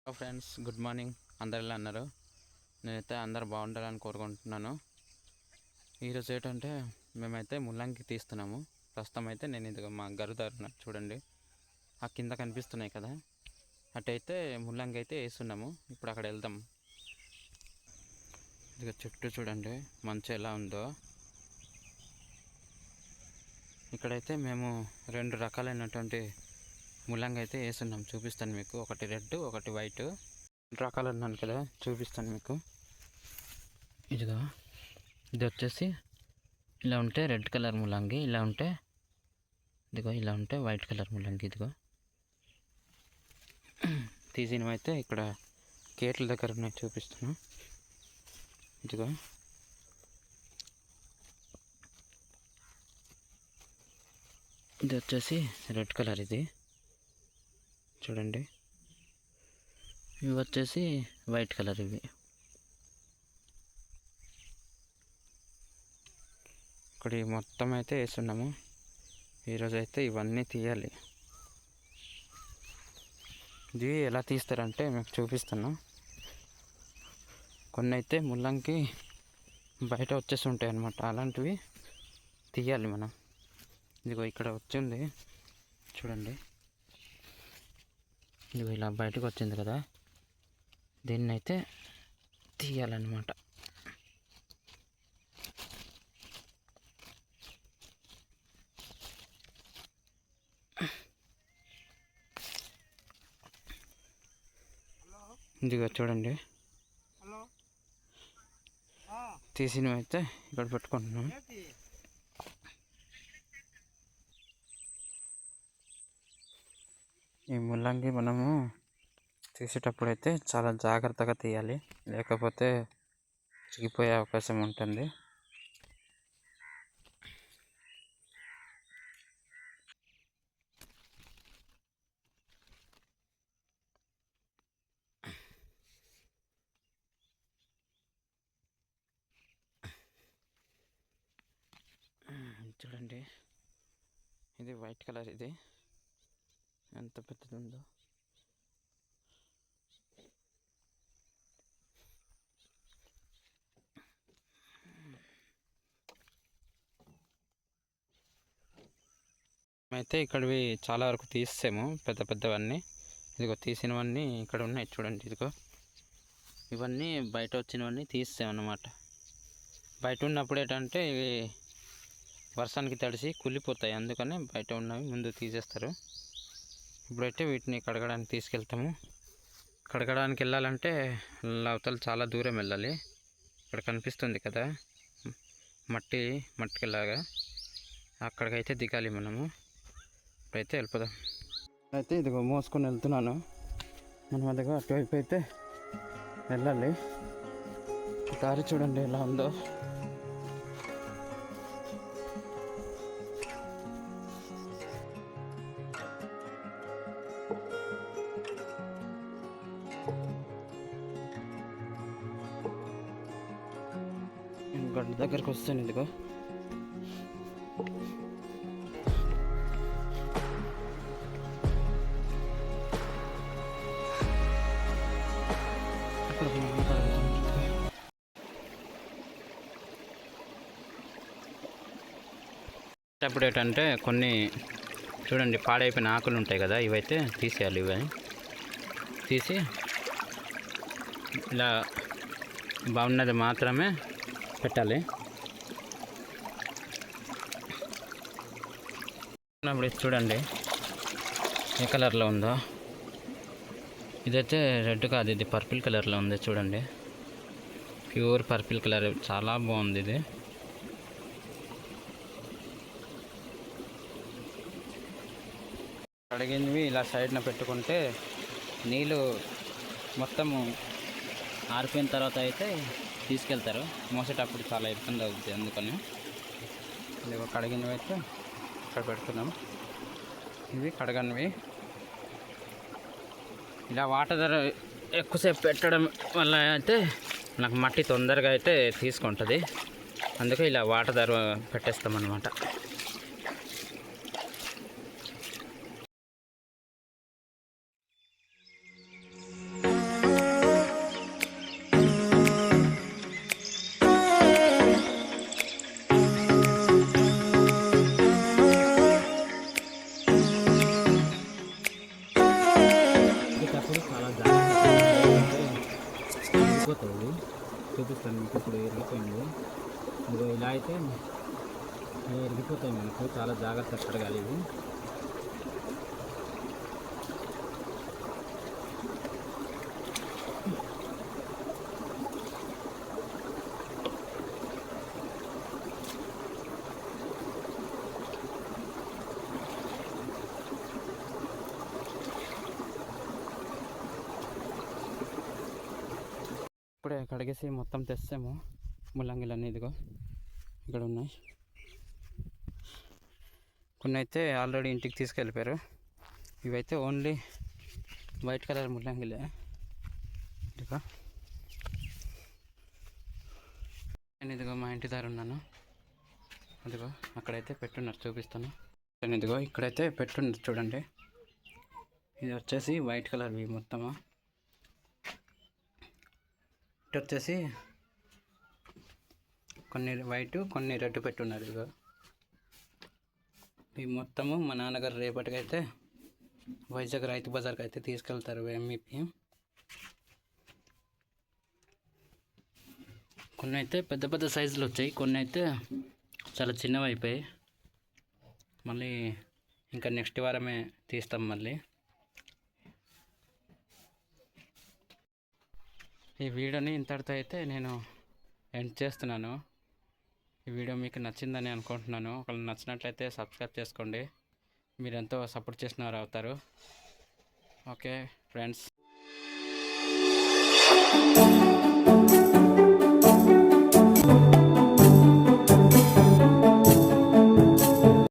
Hello friends, good morning. అందరు ఎలా అన్నారు? నేనైతే అందరు బాగుండాలని కోరుకుంటున్నాను. ఈరోజు ఏంటంటే మేమైతే ముల్లంగి తీస్తున్నాము. ప్రస్తుతం అయితే నేను ఇదిగో మా గరుదారు చూడండి, ఆ కింద కనిపిస్తున్నాయి కదా, అటైతే ముల్లంగి అయితే వేస్తున్నాము. ఇప్పుడు అక్కడ వెళ్దాం. ఇదిగో చుట్టూ చూడండి మంచు ఎలా ఉందో. ఇక్కడైతే మేము 2 రకాలైనటువంటి ముల్లంగి అయితే వేస్తున్నాం. చూపిస్తాను మీకు. ఒకటి రెడ్, ఒకటి వైట్. రకాలు అన్నాను కదా, చూపిస్తాను మీకు. ఇదిగో ఇది వచ్చేసి ఇలా ఉంటే రెడ్ కలర్ ముల్లంగి, ఇలా ఉంటే ఇదిగో ఇలా ఉంటే వైట్ కలర్ ముల్లంగి. ఇదిగో తీసినవైతే ఇక్కడ గేట్ల దగ్గర ఉన్నాయి, చూపిస్తాను. ఇదిగో ఇది వచ్చేసి రెడ్ కలర్, ఇది చూడండి. ఇవి వచ్చేసి వైట్ కలర్. ఇవి ఇక్కడ మొత్తం అయితే వేస్తున్నాము. ఈరోజు అయితే ఇవన్నీ తీయాలి. ఇది ఎలా తీస్తారంటే మీకు చూపిస్తాను. కొన్ని అయితే ముల్లంగి బయట వచ్చేసి ఉంటాయి అన్నమాట, అలాంటివి తీయాలి మనం. ఇదిగో ఇక్కడ వచ్చింది చూడండి, ఇదిగో ఇలా బయటకు వచ్చింది కదా, దీన్ని అయితే తీయాలన్నమాట. ఇదిగో చూడండి, తీసినవి అయితే ఇక్కడ పెట్టుకుంటున్నాం. ఈ ముల్లంగి మనము తీసేటప్పుడు అయితే చాలా జాగ్రత్తగా తీయాలి, లేకపోతే చిగిపోయే అవకాశం ఉంటుంది. చూడండి, ఇది వైట్ కలర్. ఇది ఎంత పెద్దది ఉందో. అయితే ఇక్కడవి చాలా వరకు తీసాము, పెద్ద పెద్దవన్నీ. ఇదిగో తీసినవన్నీ ఇక్కడ ఉన్నాయి చూడండి. ఇదిగో ఇవన్నీ బయట వచ్చినవన్నీ తీసామన్నమాట. బయట ఉన్నప్పుడు ఏంటంటే ఇవి వర్షానికి తడిసి కుళ్ళిపోతాయి, అందుకని బయట ఉన్నవి ముందు తీసేస్తారు. ఇప్పుడైతే వీటిని కడగడానికి తీసుకెళ్తాము. కడగడానికి వెళ్ళాలంటే అవతల చాలా దూరం వెళ్ళాలి. ఇక్కడ కనిపిస్తుంది కదా మట్టిలాగా, అక్కడికైతే దిగాలి మనము. ఇప్పుడైతే వెళ్ళిపోదాం. అయితే ఇదిగో మోసుకొని వెళ్తున్నాను. మనం అదిగో అటువైపు అయితే వెళ్ళాలి. దారి చూడండి ఎలా ఉందో. గడ్డ దగ్గరకు వస్తాను. ఇదిగో అప్పుడు ఏంటంటే కొన్ని చూడండి పాడైపోయిన ఆకులు ఉంటాయి కదా, ఇవైతే తీసేయాలి. ఇవి తీసి ఇలా బాగున్నది మాత్రమే పెట్టాలి. ఇప్పుడు చూడండి ఏ కలర్లో ఉందో. ఇదైతే రెడ్ కాదు, ఇది పర్పుల్ కలర్లో ఉంది చూడండి. ప్యూర్ పర్పుల్ కలర్, చాలా బాగుంది ఇది. కడిగినవి ఇలా సైడ్న పెట్టుకుంటే నీళ్ళు మొత్తము ఆరిపోయిన తర్వాత అయితే తీసుకెళ్తారు. మోసేటప్పుడు చాలా ఇబ్బంది అవుతుంది, అందుకని ఇదిగో కడిగినవి అయితే ఇక్కడ పెడుతున్నాం. ఇవి కడగనివి. ఇలా వాటర్ ఎక్కువసేపు పెట్టడం వల్ల అయితే నాకు మట్టి తొందరగా అయితే తీసుకుంటుంది, అందుకే ఇలా వాటర్ పెట్టేస్తాం అన్నమాట. చూపిస్తాను మీకు. ఇప్పుడు ఇరిగిపోయింది. ఇదిగో ఇలా అయితే ఇలా ఇరిగిపోతాయి మనకు. చాలా జాగ్రత్త కడగాలి ఇవి. ఇప్పుడే కడిగేసి మొత్తం తెస్తాము ముల్లంగిలన్నీ. ఇదిగో ఇక్కడ ఉన్నాయి. కొన్ని అయితే ఆల్రెడీ ఇంటికి తీసుకెళ్ళిపోయారు. ఇవైతే ఓన్లీ వైట్ కలర్ ముల్లంగిలే. ఇదిగో నేను ఇదిగో మా ఇంటి దగ్గర ఉన్నాను. అదిగో అక్కడైతే పెట్టున్నారు, చూపిస్తాను. నేను ఇదిగో ఇక్కడైతే పెట్టున్నారు చూడండి. ఇది వచ్చేసి వైట్ కలర్వి మొత్తము. ఇటు వచ్చేసి కొన్ని వైట్ కొన్ని రెడ్ పెట్టున్నారు. ఇదిగో ఇవి మొత్తము మా నాన్నగారు రేపటికైతే వైజాగ్ రైతు బజార్కి అయితే తీసుకెళ్తారు ఎంఈపీ. కొన్ని అయితే పెద్ద పెద్ద సైజులు వచ్చాయి, కొన్ని అయితే చాలా చిన్నవి అయిపోయాయి. మళ్ళీ ఇంకా నెక్స్ట్ వారమే తీస్తాం మళ్ళీ. ఈ వీడియోని ఇంతటితో అయితే నేను ఎండ్ చేస్తున్నాను. ఈ వీడియో మీకు నచ్చిందని అనుకుంటున్నాను. ఒకవేళ నచ్చినట్లయితే సబ్స్క్రైబ్ చేసుకోండి. మీరు ఎంతో సపోర్ట్ చేసిన వారు అవుతారు. Okay friends.